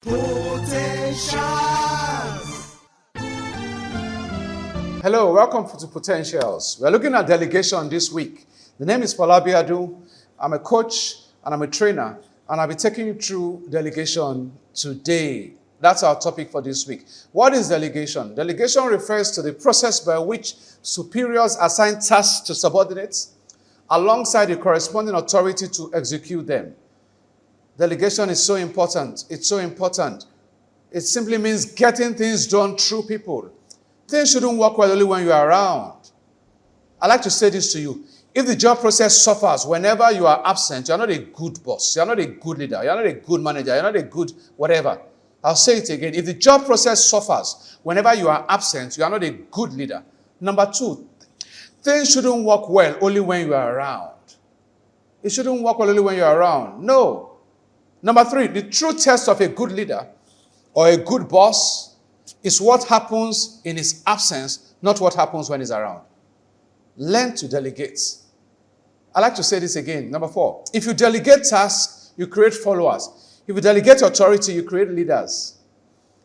Potentials. Hello, welcome to Potentials. We're looking at delegation this week. The name is Afolabi Adun. I'm a coach and I'm a trainer, and I'll be taking you through delegation today. That's our topic for this week. What is delegation? Delegation refers to the process by which superiors assign tasks to subordinates alongside the corresponding authority to execute them. Delegation is so important. It's so important. It simply means getting things done through people. Things shouldn't work well only when you are around. I like to say this to you. If the job process suffers whenever you are absent, you're not a good boss. You're not a good leader. You're not a good manager. You're not a good whatever. I'll say it again. If the job process suffers whenever you are absent, you are not a good leader. Number two, things shouldn't work well only when you are around. It shouldn't work well only when you are around. No. Number three, the true test of a good leader or a good boss is what happens in his absence, not what happens when he's around. Learn to delegate. I like to say this again. Number four, if you delegate tasks, you create followers. If you delegate authority, you create leaders.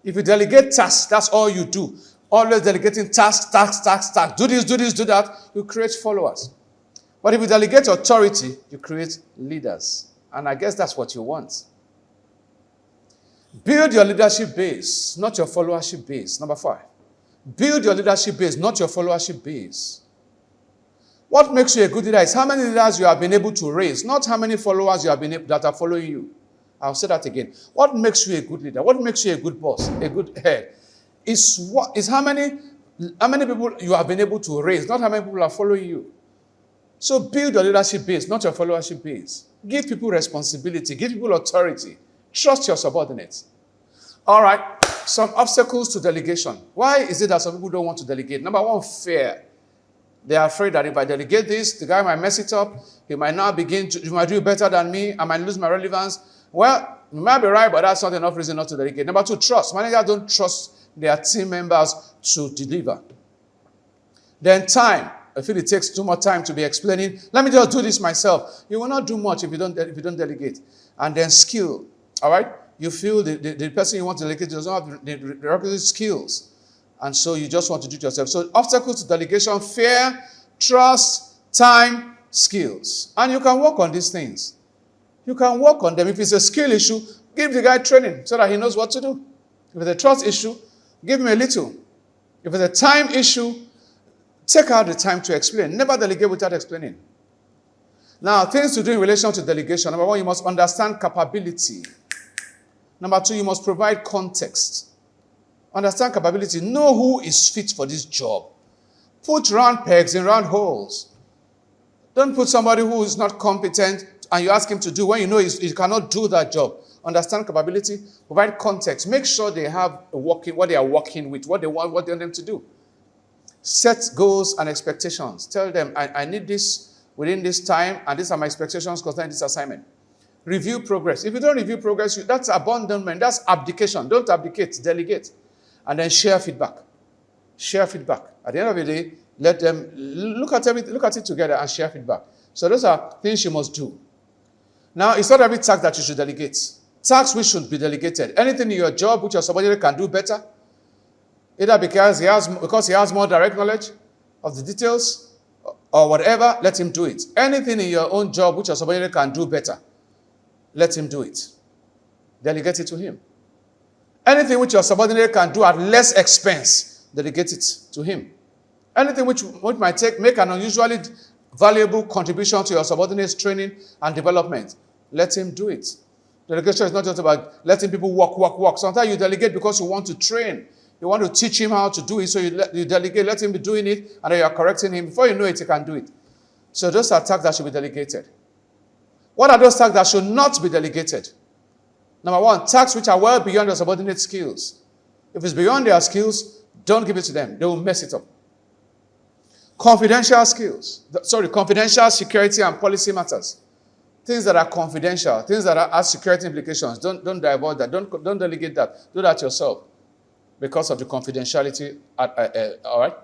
If you delegate tasks, that's all you do. Always delegating tasks. Do this, do that. You create followers. But if you delegate authority, you create leaders. And I guess that's what you want. Build your leadership base, not your followership base. Number five, build your leadership base, not your followership base. What makes you a good leader is how many leaders you have been able to raise, not how many followers you have been able that are following you. I'll say that again. What makes you a good leader? What makes you a good boss, a good head? Is how many people you have been able to raise, not how many people are following you. So build your leadership base, not your followership base. Give people responsibility. Give people authority. Trust your subordinates. All right, some obstacles to delegation. Why is it that some people don't want to delegate? Number one, fear. They are afraid that if I delegate this, the guy might mess it up. He might not he might do better than me. I might lose my relevance. Well, you might be right, but that's not enough reason not to delegate. Number two, trust. Managers don't trust their team members to deliver. Then time. I feel it takes too much time to be explaining. Let me just do this myself. You will not do much if you don't delegate. And then skill. All right? You feel the person you want to delegate does not have the requisite skills. And so you just want to do it yourself. So obstacles to delegation: fear, trust, time, skills. And you can work on these things. You can work on them. If it's a skill issue, give the guy training so that he knows what to do. If it's a trust issue, give him a little. If it's a time issue, take out the time to explain. Never delegate without explaining. Now, things to do in relation to delegation. Number one, you must understand capability. Number two, you must provide context. Understand capability. Know who is fit for this job. Put round pegs in round holes. Don't put somebody who is not competent and you ask him to do when you know he cannot do that job. Understand capability. Provide context. Make sure they have what they are working with, what they want them to do. Set goals and expectations. Tell them, I need this within this time, and these are my expectations concerning this assignment. Review progress. If you don't review progress, that's abandonment. That's abdication. Don't abdicate. Delegate. And then share feedback. Share feedback. At the end of the day, let them look at it together and share feedback. So those are things you must do. Now, it's not every task that you should delegate. Tasks which should be delegated. Anything in your job which your subordinate can do better, either because he has more direct knowledge of the details or whatever, let him do it. Anything in your own job which your subordinate can do better, let him do it. Delegate it to him. Anything which your subordinate can do at less expense, delegate it to him. Anything which might make an unusually valuable contribution to your subordinate's training and development, let him do it. Delegation is not just about letting people work. Sometimes you delegate because you want to train. You want to teach him how to do it, so you delegate, let him be doing it, and then you are correcting him. Before you know it, he can do it. So those are tasks that should be delegated. What are those tasks that should not be delegated? Number one, tasks which are well beyond your subordinate skills. If it's beyond their skills, don't give it to them. They will mess it up. Confidential security and policy matters. Things that are confidential, things that have security implications, don't divulge that. Don't delegate that. Do that yourself because of the confidentiality. All right?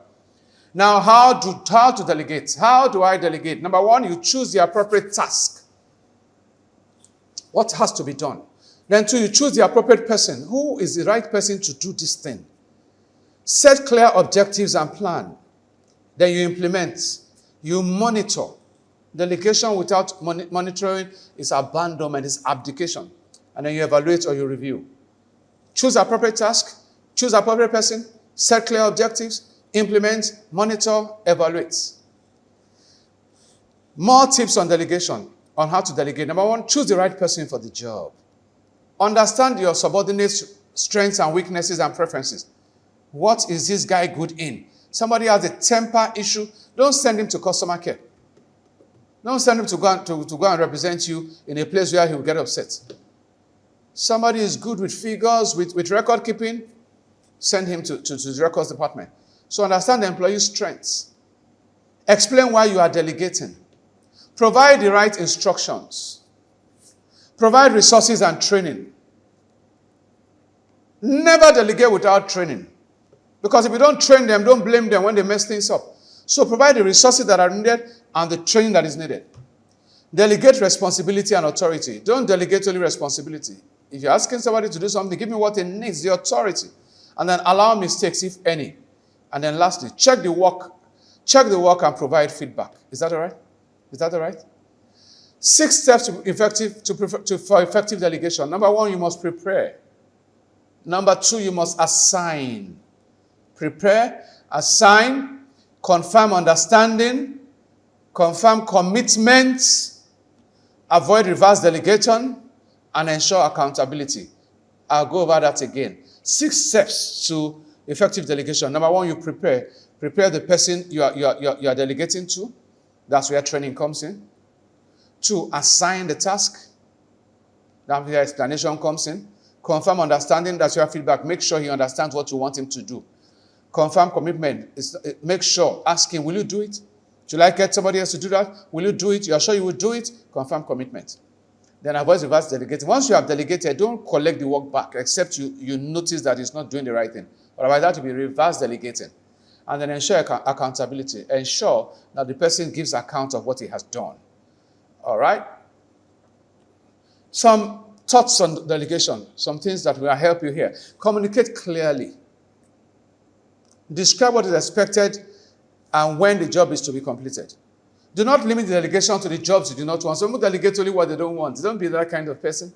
Now, how to delegate? How do I delegate? Number one, you choose the appropriate task. What has to be done? Then 2, you choose the appropriate person. Who is the right person to do this thing? Set clear objectives and plan. Then you implement. You monitor. Delegation without monitoring is abandonment, is abdication. And then you evaluate or you review. Choose appropriate task. Choose appropriate person. Set clear objectives. Implement. Monitor. Evaluate. More tips on delegation, on how to delegate. Number 1, choose the right person for the job. Understand your subordinates' strengths and weaknesses and preferences. What is this guy good in? Somebody has a temper issue. Don't send him to customer care. Don't send him to go and represent you in a place where he will get upset. Somebody is good with figures, with record keeping. Send him to the records department. So understand the employee's strengths. Explain why you are delegating. Provide the right instructions. Provide resources and training. Never delegate without training. Because if you don't train them, don't blame them when they mess things up. So provide the resources that are needed and the training that is needed. Delegate responsibility and authority. Don't delegate only responsibility. If you're asking somebody to do something, give me what it needs, the authority. And then allow mistakes, if any. And then lastly, check the work and provide feedback. Is that all right? Is that all right? 6 steps for effective delegation. Number 1, you must prepare. Number 2, you must assign. Prepare, assign, confirm understanding, confirm commitments, avoid reverse delegation, and ensure accountability. I'll go over that again. 6 steps to effective delegation. Number 1, you prepare. Prepare the person you are delegating to. That's where training comes in. 2, assign the task. That's where explanation comes in. Confirm understanding. That's where feedback. Make sure he understands what you want him to do. Confirm commitment. Make sure. Ask him, will you do it? Should I get somebody else to do that? Will you do it? You are sure you will do it? Confirm commitment. Then avoid reverse delegating. Once you have delegated, don't collect the work back except you notice that it's not doing the right thing. Otherwise, that will be reverse delegating. And then ensure accountability. Ensure that the person gives account of what he has done. All right? Some thoughts on delegation. Some things that will help you here. Communicate clearly. Describe what is expected and when the job is to be completed. Do not limit the delegation to the jobs you do not want. Some people delegate only what they don't want. Don't be that kind of person.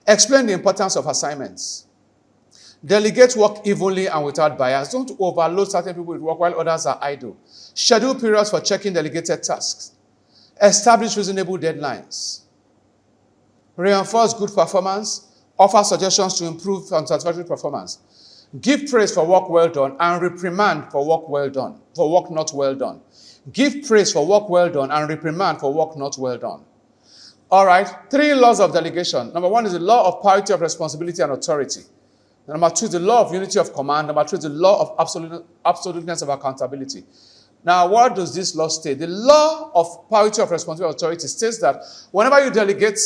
Explain the importance of assignments. Delegate work evenly and without bias. Don't overload certain people with work while others are idle. Schedule periods for checking delegated tasks. Establish reasonable deadlines. Reinforce good performance. Offer suggestions to improve satisfactory performance. Give praise for work well done and reprimand for work well done, for work not well done. Give praise for work well done and reprimand for work not well done. All right, 3 laws of delegation. Number 1 is the law of parity of responsibility and authority. Number 2 is the law of unity of command. Number 3 is the law of absoluteness of accountability. Now, what does this law state? The law of parity of responsibility and authority states that whenever you delegate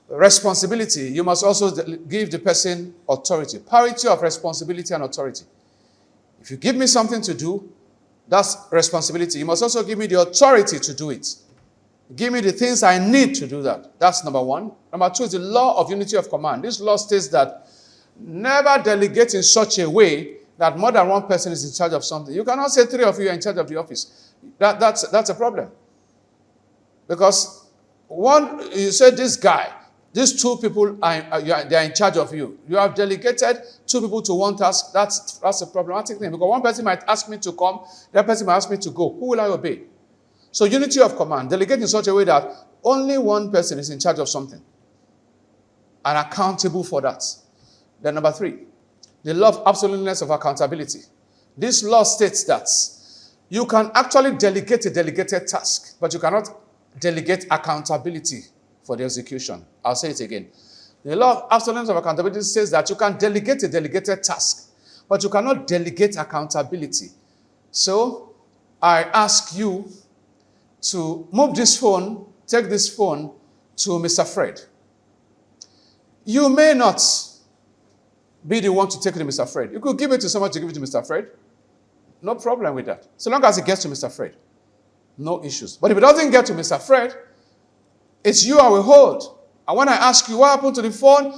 responsibility, you must also give the person authority. Parity of responsibility and authority. If you give me something to do, that's responsibility. You must also give me the authority to do it. Give me the things I need to do that. That's number 1. Number 2 is the law of unity of command. This law states that never delegate in such a way that more than one person is in charge of something. You cannot say 3 of you are in charge of the office. That's a problem. Because you said this guy, these 2 people, they are in charge of you. You have delegated 2 people to one task. That's a problematic thing. Because one person might ask me to come, the other person might ask me to go. Who will I obey? So unity of command. Delegate in such a way that only one person is in charge of something and accountable for that. Then number 3, the law of absoluteness of accountability. This law states that you can actually delegate a delegated task, but you cannot delegate accountability for the execution. I'll say it again. The law of absoluteness of accountability says that you can delegate a delegated task, but you cannot delegate accountability. So I ask you to move this phone, take this phone to Mr. Fred. You may not be the one to take it to Mr. Fred. You could give it to someone to give it to Mr. Fred. No problem with that. So long as it gets to Mr. Fred. No issues. But if it doesn't get to Mr. Fred, it's you I will hold. And when I ask you what happened to the phone,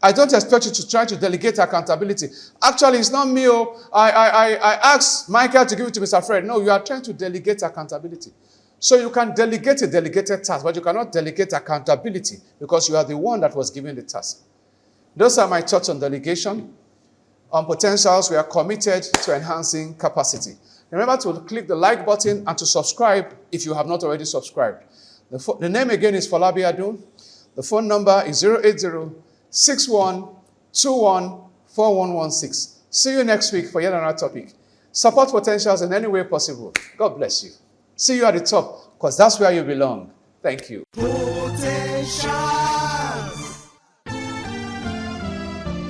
I don't expect you to try to delegate accountability. Actually, it's not me. I asked Michael to give it to Mr. Fred. No, you are trying to delegate accountability. So you can delegate a delegated task, but you cannot delegate accountability because you are the one that was given the task. Those are my thoughts on delegation. On potentials, we are committed to enhancing capacity. Remember to click the like button and to subscribe if you have not already subscribed. The name again is Afolabi Adun. The phone number is 080-6121-4116. See you next week for yet another topic. Support potentials in any way possible. God bless you. See you at the top because that's where you belong. Thank you. Potential.